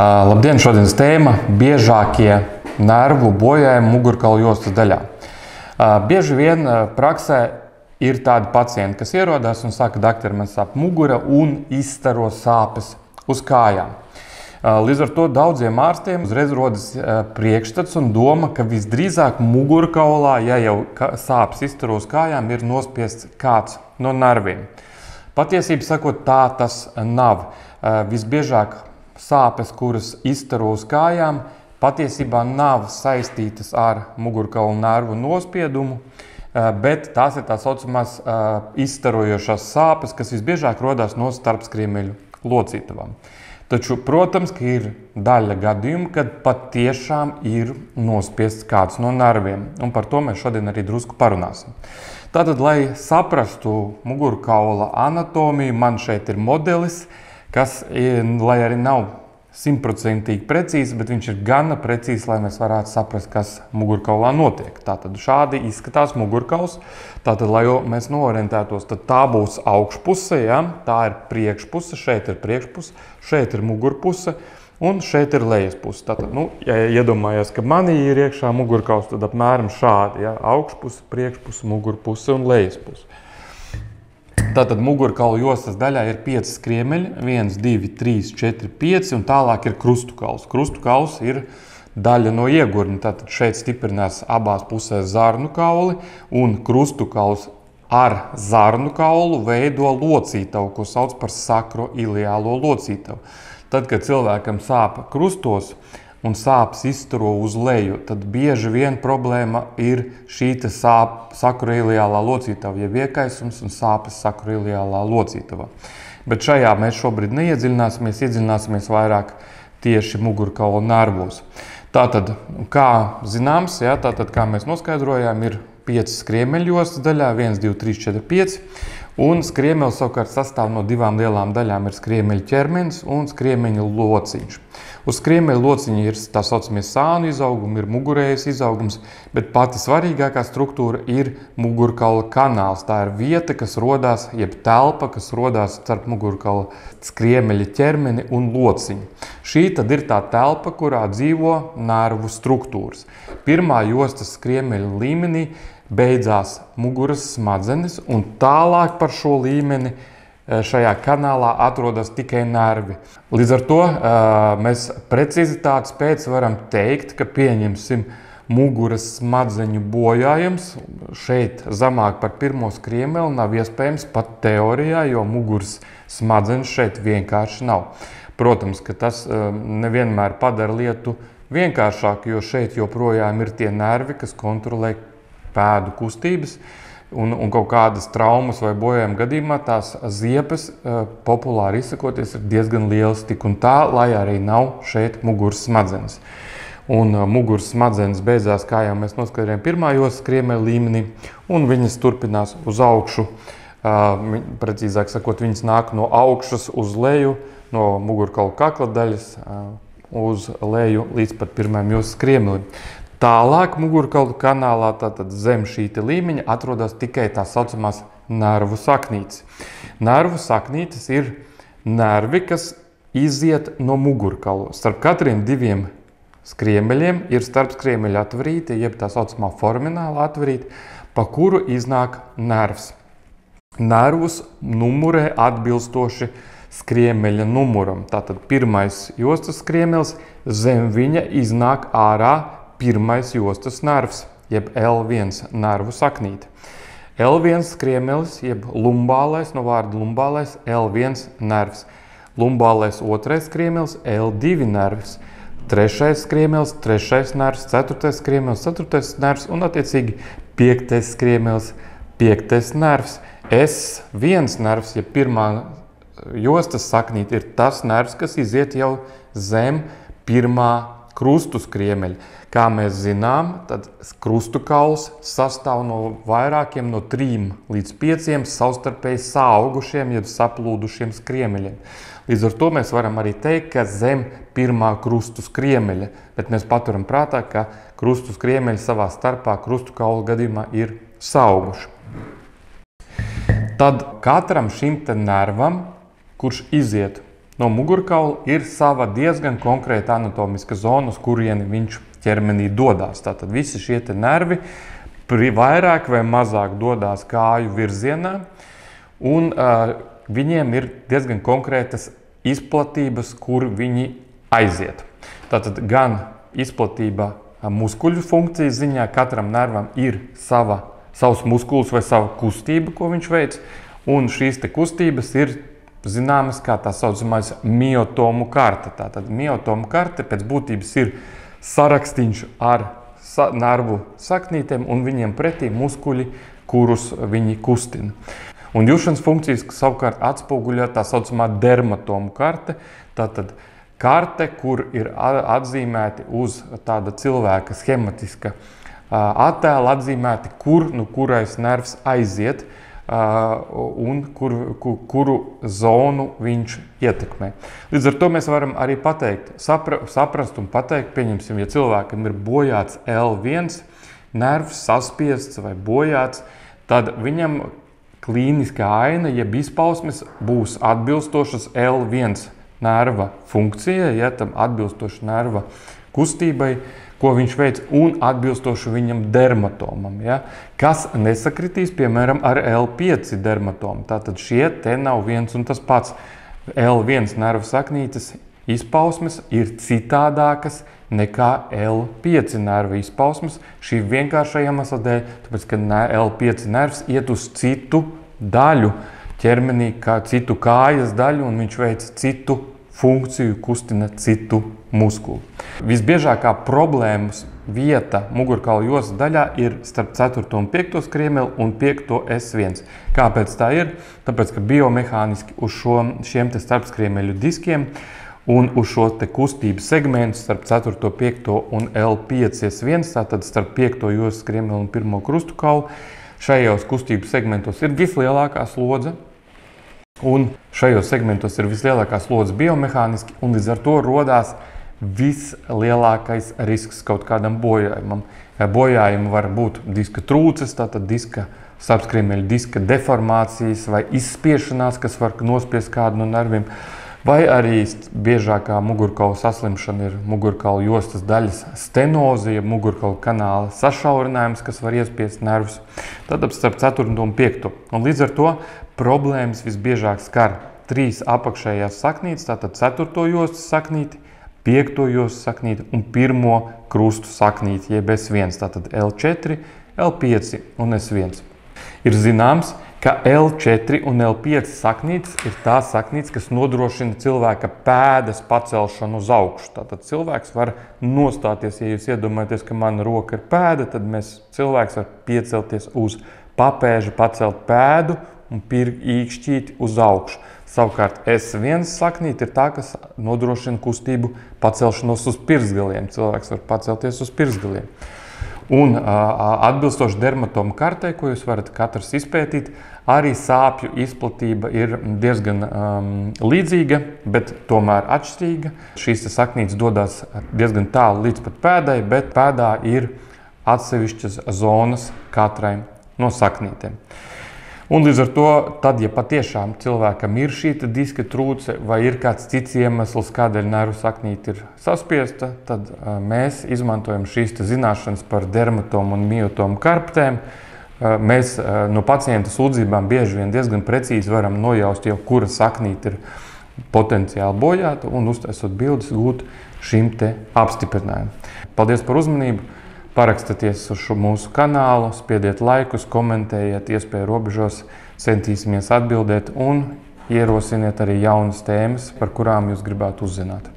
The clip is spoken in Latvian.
Labdien! Šodienas tēma – biežākie nervu bojājumi mugurkaula jostas daļā. Bieži vien praksē ir tādi pacienti, kas ierodās un saka, daktari, man sāp mugura un izstaro sāpes uz kājām. Līdz ar to daudziem ārstiem uzreiz rodas priekšstats un doma, ka visdrīzāk mugurkaulā, ja jau sāpes izstaro uz kājām, ir nospiests kāds no nerviem. Patiesībā sakot, tā tas nav. Visbiežāk sāpes, kuras izstaro uz kājām, patiesībā nav saistītas ar mugurkaula nervu nospiedumu, bet tās ir tā saucamās izstarojošās sāpes, kas visbiežāk rodās no starpskriemeļu locītavām. Taču, protams, ka ir daļa gadījumu, kad patiešām ir nospiests kāds no nerviem, un par to mēs šodien arī drusku parunāsim. Tātad, lai saprastu mugurkaula anatomiju, man šeit ir modelis, kas, lai arī nav 100% precīzi, bet viņš ir gana precīzi, lai mēs varētu saprast, kas mugurkaulā notiek. Tātad šādi izskatās mugurkauls. Tātad, lai mēs noorientētos, tad tā būs augšpuse, ja? Tā ir priekšpuse, šeit ir priekšpuse, šeit ir mugurpuse un šeit ir lejaspuse. Tātad, ja iedomājās, ka manī ir iekšā mugurkauls, tad apmēram šādi, ja? Augšpuse, priekšpuse, mugurpuse un lejaspuse. Tātad mugurkaula jostas daļā ir 5 skriemeļi, 1, 2, 3, 4, 5 un tālāk ir krustukauls. Krustukauls ir daļa no iegurņa, tātad šeit stiprinās abās pusēs zarnu kauli un krustukauls ar zarnu kaulu veido locītavu, ko sauc par sakroiliālo locītavu. Tad, kad cilvēkam sāp krustos un sāpes izstaro uz leju, tad bieži vien problēma ir šī sakroiliālā locītava, jeb iekaisums un sāpes sakroiliālā locītava. Bet šajā mēs šobrīd iedziļināsimies vairāk tieši mugurkaula nervos. Tātad, kā zināms, kā mēs noskaidrojām, ir 5 skriemeļjostas daļā, 1, 2, 3, 4, 5. Un skriemelis savukārt sastāv no 2 lielām daļām, ir skriemeļa ķermenis un skriemeļa lociņš. Uz skriemeļa lociņa ir tā saucamie sānu izaugumi, ir mugurējas izaugums, bet pati svarīgākā struktūra ir mugurkaula kanāls. Tā ir vieta, kas rodās, jeb telpa, kas rodās starp mugurkaula skriemeļa ķermeni un lociņu. Šī tad ir tā telpa, kurā dzīvo nervu struktūras. Pirmā jostas skriemeļa līmenī beidzās muguras smadzenes, un tālāk par šo līmeni šajā kanālā atrodas tikai nervi. Līdz ar to mēs precizitātes pēc varam teikt, ka pieņemsim muguras smadzeņu bojājums šeit zemāk par pirmo skriemeli nav iespējams pat teorijā, jo muguras smadzenes šeit vienkārši nav. Protams, ka tas nevienmēr padara lietu vienkāršāku, jo šeit joprojām ir tie nervi, kas kontrolē pēdu kustības, un kaut kādas traumas vai bojājuma gadījumā tās ziepes, populāri izsakoties, ir diezgan lielas tik un tā, lai arī nav šeit muguras smadzenes. Un muguras smadzenes beidzās, kā jau mēs noskaidrojām, pirmā jostas skriemeļa līmenī, un viņas turpinās uz augšu, precīzāk sakot, viņas nāk no augšas uz leju, no mugurkaula kakla daļas uz leju līdz pat pirmajam jostas skriemelim. Tālāk mugurkaula kanālā, tātad zem šī līmeņa, atrodas tikai tā saucamās nervu saknītes. Nervu saknītes ir nervi, kas iziet no mugurkaula. Starp katriem 2 skriemeļiem ir starpskriemeļa atvarīte, jeb tā saucamā foramināla atvarīte, pa kuru iznāk nervs. Nervus numurē atbilstoši skriemeļa numuram. Tātad pirmais jostas skriemelis, zem viņa iznāk ārā pirmais jostas nervs, jeb L1 nervu saknīte. L1 skriemelis, jeb lumbālais, no vārda lumbālais, L1 nervs. Lumbālais otrais skriemelis, L2 nervs. Trešais skriemelis, trešais nervs, ceturtais skriemelis, ceturtais nervs un attiecīgi 5. skriemelis, 5. nervs. S1 nervs, jeb pirmā jostas saknīte, ir tas nervs, kas iziet jau zem pirmā krustu skriemeļa. Kā mēs zinām, tad krustukauls sastāv no vairākiem, no 3 līdz 5 savstarpēji saaugušiem, jeb saplūdušiem skriemeļiem. Līdz ar to mēs varam arī teikt, ka zem pirmā krustu skriemeļa, bet mēs paturam prātā, ka krustu skriemeļi savā starpā krustukaula gadījumā ir saauguši. Tad katram šim nervam, kurš iziet no mugurkaula ir sava diezgan konkrēta anatomiska zona, uz kurieni viņš ķermenī dodās. Tātad visi šie nervi vairāk vai mazāk dodās kāju virzienā, un viņiem ir diezgan konkrētas izplatības, kur viņi aiziet. Tātad gan izplatība muskuļu funkcijas ziņā, katram nervam ir savs muskulis vai sava kustība, ko viņš veic, un šīs te kustības ir zināmas kā tā saucamais miotomu karte. Tātad miotomu karte pēc būtības ir sarakstīns ar nervu saknītēm un viņiem pretī muskuļi, kurus viņi kustina. Un jušanas funkcijas savukārt atspoguļo tā saucamā dermatomu karte. Tātad karte, kur ir atzīmēti uz tāda cilvēka schematiska attēla, atzīmēti, kurais nervs aiziet un kuru zonu viņš ietekmē. Līdz ar to mēs varam arī pateikt, saprast un pateikt, pieņemsim, ja cilvēkam ir bojāts L1 nervs, saspiests vai bojāts, tad viņam klīniskā aina, jeb izpausmes būs atbilstošas L1 nerva funkcijai, ja tam atbilstoši nerva kustībai, ko viņš veic, un atbilstoši viņam dermatomam, ja, kas nesakritīs, piemēram, ar L5 dermatomu. Tātad šie te nav viens un tas pats. L1 nervu saknītes izpausmes ir citādākas nekā L5 nervu izpausmes. Šī vienkārša iemesla dēļ, tāpēc, ka L5 nervs iet uz citu daļu ķermenī, kā citu kājas daļu, un viņš veic citu funkciju, kustina citu muskuli. Visbiežākā problēmas vieta mugurkaula jostas daļā ir starp 4. un 5. skriemeli un 5. S1. Kāpēc tā ir? Tāpēc, ka biomehāniski uz šiem te starpskriemeļu diskiem un uz šo te kustības segmentu starp 4., 5. un L5 S1, tātad starp 5. jostas skriemeli un 1. krustukaulu, šajos kustības segmentos ir vislielākā slodze. Un šajos segmentos ir vislielākā slodze biomehāniski, un līdz ar to rodās vislielākais risks kaut kādam bojājumam. Bojājumi var būt diska trūces, tātad starpskriemeļu diska deformācijas vai izspiešanās, kas var nospiest kādu no nerviem, vai arī biežākā mugurkaula saslimšana ir mugurkaula jostas daļas stenoze, ja mugurkaula kanāla sašaurinājums, kas var iespiest nervus. Tad starp 4. un 5. Un līdz ar to problēmas visbiežāk skar 3 apakšējās saknītes, tātad 4. jostas saknīti, 5. jostas saknīti un 1. krustu saknīti, jeb S1, tātad L4, L5 un S1. Ir zināms, ka L4 un L5 saknītes ir tās saknītes, kas nodrošina cilvēka pēdas pacelšanu uz augšu. Tātad cilvēks var nostāties, ja jūs iedomājaties, ka mana roka ir pēda, tad cilvēks var piecelties uz papēža, pacelt pēdu un īkšķīti uz augšu. Savukārt S1 saknīte ir tā, kas nodrošina kustību pacelšanos uz pirkstgaliem. Cilvēks var pacelties uz pirkstgaliem. Un atbilstoši dermatomu kartē, ko jūs varat katrs izpētīt, arī sāpju izplatība ir diezgan līdzīga, bet tomēr atšķirīga. Šīs saknītes dodas diezgan tālu līdz pat pēdai, bet pēdā ir atsevišķas zonas katrai no saknītēm. Un līdz ar to, tad, ja patiešām cilvēkam ir šī diska trūce vai ir kāds cits iemesls, kādēļ nervu saknīte ir saspiesta, tad mēs izmantojam šīs zināšanas par dermatomu un miotomu karptēm. Mēs no pacienta sūdzībām bieži vien diezgan precīzi varam nojaust jau, kura saknīte ir potenciāli bojāta un uztaisot bildes gūt šim te apstiprinājumu. Paldies par uzmanību! Parakstieties uz mūsu kanālu, spiediet laikus, komentējiet, iespēju robežos, centīsimies atbildēt un ierosiniet arī jaunas tēmas, par kurām jūs gribētu uzzināt.